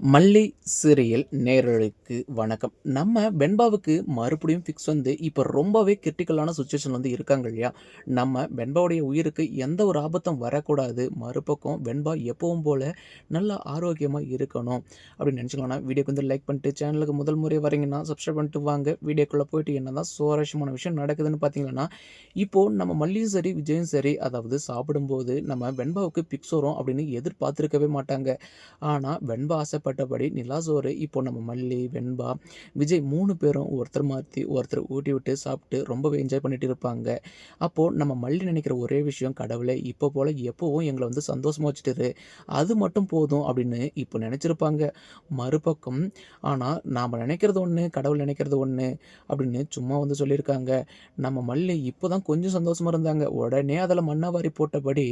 மல்லி சீரியல் நேயர்களுக்கு வணக்கம். நம்ம வெண்பாவுக்கு மறுபடியும் ஃபிக்ஸ் வந்து இப்போ ரொம்பவே கிரிட்டிக்கலான சிச்சுவேஷன் வந்து இருக்காங்க இல்லையா? நம்ம வெண்பாவுடைய உயிருக்கு எந்த ஒரு ஆபத்தும் வரக்கூடாது. மறுபக்கம் வெண்பா எப்பவும் போல நல்லா ஆரோக்கியமா இருக்கணும் அப்படின்னு நினச்சிக்கலாம்னா, வீடியோக்கு வந்து லைக் பண்ணிட்டு சேனலுக்கு முதல் முறை வரீங்கன்னா சப்ஸ்கிரைப் பண்ணிட்டு வாங்க. வீடியோக்குள்ளே போயிட்டு என்னதான் சுவாரஸ்யமான விஷயம் நடக்குதுன்னு பார்த்தீங்கன்னா, இப்போ நம்ம மல்லியும் சரி, விஜயும் சரி அதாவது சாப்பிடும்போது நம்ம வெண்பாவுக்கு ஃபிக்ஸ் வரும் அப்படின்னு எதிர்பார்த்திருக்கவே மாட்டாங்க. ஆனா, வெண்பா ஆசைப்பட்டபடி நிலாசோறு இப்போ நம்ம மல்லி, வெண்பா, விஜய் 3 பேரும் ஒருத்தர் மாத்தி ஒருத்தர் ஊட்டி விட்டு சாப்பிட்டு ரொம்பவே என்ஜாய் பண்ணிட்டு இருப்பாங்க. அப்போ நம்ம மல்லி நினைக்கிற ஒரே விஷயம், "கடவுளே இப்போ போல எப்பவும் எங்கள வந்து சந்தோஷமா வச்சுட்டுரு. அது மட்டும் போதும்." அப்படின்னு இப்போ நினைச்சிருப்பாங்க. மறுபக்கம் ஆனா, நாம நினைக்கிறது ஒண்ணு, கடவுள் நினைக்கிறது ஒண்ணு அப்படின்னு சும்மா வந்து சொல்லியிருக்காங்க. நம்ம மல்லி இப்போ தான் கொஞ்சம் சந்தோஷமா இருந்தாங்க. உடனே அதில மண்ண வாரி போட்டபடி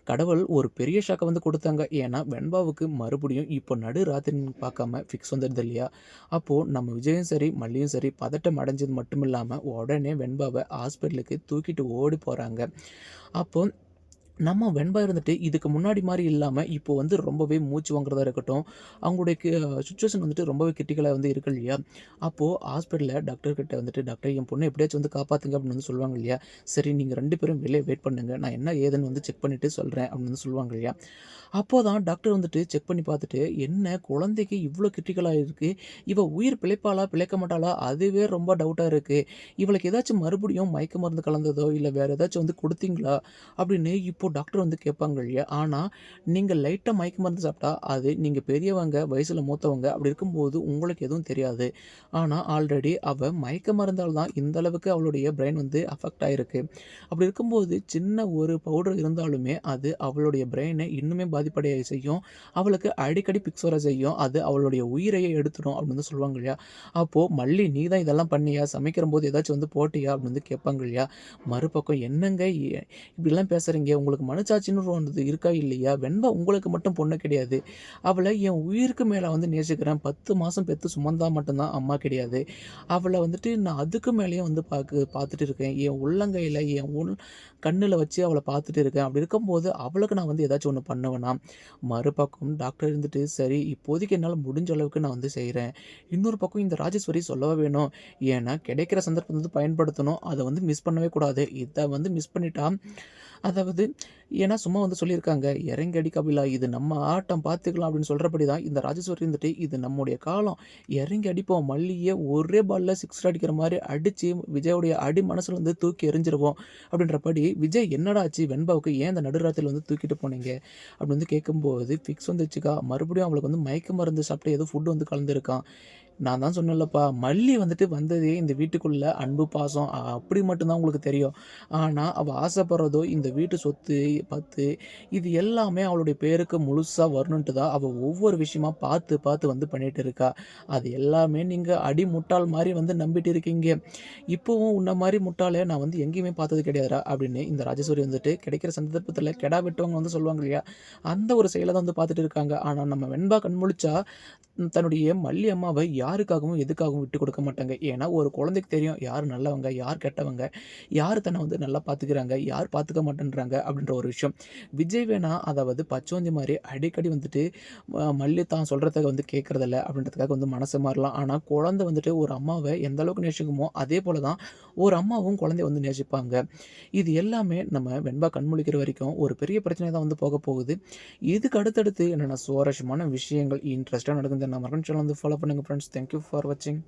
கடவுள் ஒரு பெரிய ஷாக்க வந்து குடுத்தாங்க. ஏன்னா, வெண்பாவுக்கு மறுபடியும் இப்போ நடு ராத்திரின்னு பார்க்காம ஃபிக்ஸ் வந்துடுது இல்லையா? அப்போ நம்ம விஜயும் சரி, மல்லியும் சரி பதட்டம் அடைஞ்சது மட்டும் இல்லாம, உடனே வெண்பாவ ஹாஸ்பிட்டலுக்கு தூக்கிட்டு ஓடி போறாங்க. அப்போ நம்ம வெண்பா இருந்துட்டு இதுக்கு முன்னாடி மாரி இல்லாம, இப்போ வந்து ரொம்பவே மூச்சு வாங்குறதா இருக்கட்டும், அவங்களுடைய சிச்சுவேஷன் வந்துட்டு ரொம்பவே கிரிட்டிக்கலா வந்து இருக்கு இல்லையா? அப்போ ஹாஸ்பிட்டல்ல டாக்டர் கிட்ட வந்துட்டு, "டாக்டர் என் பொண்ண எப்படியாச்சும் வந்து காப்பாத்துங்க" அப்படின்னு வந்து சொல்லுவாங்க இல்லையா? "சரி நீங்க 2 பேரும் வெளிய வெயிட் பண்ணுங்க. நான் என்ன ஏதுன்னு வந்து செக் பண்ணிட்டு சொல்றேன்" அப்படின்னு வந்து சொல்லுவாங்க இல்லையா? அப்போதான் டாக்டர் வந்துட்டு செக் பண்ணி பார்த்துட்டு, "என்ன குழந்தைக்கு இவ்ளோ கிரிட்டிக்கலா இருக்கு. இவ உயிர் பிழைப்பாளா? பிழைக்க மாட்டாளா? அதுவே ரொம்ப டவுட்டா இருக்கு. இவளுக்கு ஏதாச்சும் மறுபடியும் மயக்க மருந்து கலந்ததோ, இல்ல வேற ஏதாச்சும் வந்து குடுத்தீங்களா?" அப்படின்னு இப்போ டாக்டர் வந்து கேட்பாங்க இல்லையா? ஆனா, நீங்க லைட்டா மயக்க மருந்து சாப்பிட்டா, அது நீங்க பெரியவங்க, வயசுல மூத்தவங்க அப்படி இருக்கும்போது உங்களுக்கு எதுவும் தெரியாது. ஆனா, ஆல்ரெடி அவ மயக்க மருந்தால தான் இந்த அளவுக்கு அவளுடைய பிரெயின் வந்து அஃபெக்ட் ஆயிருக்கு. அப்படி இருக்கும்போது சின்ன ஒரு பவுடர் இருந்தாலுமே, அது அவளுடைய பிரெயின இன்னுமே பாதிப்படைய செய்யும். அவளுக்கு அடிக்கடி பிக்ஸ் வர செய்யும். அது அவளுடைய உயிரையே எடுத்துரும் அப்படின்னு வந்து சொல்லுவாங்க இல்லையா? அப்போ "மல்லி நீ தான் இதெல்லாம் பண்ணியா? சமைக்கிறம்போது ஏதாச்சும் வந்து போட்டியா?" அப்படின்னு வந்து கேட்பாங்க இல்லையா? மறுபக்கம் "என்னங்க இப்படிலாம் பேசுறீங்க? உங்களுக்கு மனசாட்சின்னு ஒண்ணு இருக்கா இல்லையா? வெண்பா உங்களுக்கு மட்டும் பொண்ணு கிடையாது. அவள என் உயிருக்கு மேல வந்து நேசிக்கிறேன். 10 மாசம் பெத்து சுமந்தா மட்டும் தான் அம்மா கிடையாது. அவள வந்துட்டு நான் அதுக்கு மேலயும் வந்து பார்த்துட்டு இருக்கேன். என் உள்ளங்கையில, என் கண்ணுல வச்சு அவள பார்த்துட்டு இருக்கேன். அப்படி இருக்கும்போது அவளுக்கு நான் வந்து ஏதாச்சும் ஒண்ணு பண்ணுவேனா? மறுபக்கம் டாக்டர் இருந்துட்டு, "சரி இப்போதைக்கு என்னால முடிஞ்ச அளவுக்கு நான் வந்து செய்றேன்." இன்னொரு பக்கம் இந்த ராஜேஸ்வரி சொல்லவா வேணும்? ஏன்னா கிடைக்கிற சந்தர்ப்பத்த வந்து பயன்படுத்தணும். அத வந்து மிஸ் பண்ணவே கூடாது. இத வந்து மிஸ் பண்ணிட்டா அதாவது ஏன்னா சும்மா வந்து சொல்லியிருக்காங்க, "இறங்கி அடி கபிலா! இது நம்ம ஆட்டம் பார்த்துக்கலாம்." அப்படின்னு சொல்றபடி தான் இந்த ராஜேஸ்வரி இருந்துட்டு, "இது நம்முடைய காலம். இறங்கி அடிப்போம். மல்லிய ஒரே பால்ல சிக்ஸர் அடிக்கிற மாரி அடிச்சு, விஜயோடைய அடி மனசுல வந்து தூக்கி எறிஞ்சிருவோம்." அப்படின்றபடி, "விஜய் என்னடா ஆச்சு? வெண்பாவுக்கு ஏன் இந்த நடுராத்திரில வந்து தூக்கிட்டு போனீங்க?" அப்படின்னு வந்து கேட்கும்போது, "ஃபிக்ஸ் வந்துருச்சுக்கா. மறுபடியும் அவளுக்கு வந்து மயக்க மருந்து சாப்பிட்டு ஏதோ ஃபுட் வந்து கலந்திருக்காம். நான் தான் சொன்னேன்லப்பா, மல்லி வந்துட்டு வந்ததே இந்த வீட்டுக்குள்ள அன்பு, பாசம் அப்படி மட்டும் தான் உங்களுக்கு தெரியும். ஆனா, அவ ஆசைப்படுறதோ இந்த வீட்டு சொத்து, பத்து இது எல்லாமே அவளுடைய பேருக்கு முழுசா வரணுன்ட்டு தான் அவ ஒவ்வொரு விஷயமா பார்த்து, பார்த்து வந்து பண்ணிட்டு இருக்கா. அது எல்லாமே நீங்க அடி முட்டாள் மாரி வந்து நம்பிட்டு இருக்கீங்க. இப்பவும் உன்ன மாரி முட்டாள நான் வந்து எங்கேயுமே பார்த்தது கிடையாதுடா" அப்படின்னு இந்த ராஜேஸ்வரி வந்துட்டு கிடைக்கிற சந்தர்ப்பத்தில கெடா வெட்டுவாங்க வந்து சொல்லுவாங்க இல்லையா? அந்த ஒரு செயல தான் வந்து பார்த்துட்டு இருக்காங்க. ஆனா, நம்ம வெண்பா கண் முழிச்சா தன்னுடைய மல்லி அம்மாவ யாருக்காகவும், எதுக்காகவும் விட்டுக் கொடுக்க மாட்டாங்க. ஏன்னா, ஒரு குழந்தைக்கு தெரியும் யார் நல்லவங்க, யார் கெட்டவங்க, யார் தன்ன வந்து நல்லா பார்த்துக்கிறாங்க, யார் பார்த்துக்க மாட்டேன்றாங்க அப்படின்ற ஒரு விஷயம். விஜய் வேணா அதாவது பச்சோந்தி மாரி அடிக்கடி வந்துட்டு மல்லி தான் சொல்றத வந்து கேட்கறதில்ல அப்படின்றதுக்காக வந்து மனசு மாறலாம். ஆனா, குழந்தை வந்துட்டு ஒரு அம்மாவ எந்த அளவுக்கு நேசிக்குமோ, அதே போல தான் ஒரு அம்மாவும் குழந்தைய வந்து நேசிப்பாங்க. இது எல்லாமே நம்ம வெண்பா கண் முழிக்கிற வரைக்கும் ஒரு பெரிய பிரச்சனையா தான் வந்து போகப் போகுது. இதுக்கு அடுத்தடுத்து என்னென்ன சுவாரஸ்யமான விஷயங்கள் இன்ட்ரெஸ்ட்டா நடக்குது நம்ம மறக்காம சேனல் வந்து ஃபாலோ பண்ணுங்க ஃப்ரெண்ட்ஸ். தேங்க் யூ ஃபார் வாட்சிங்.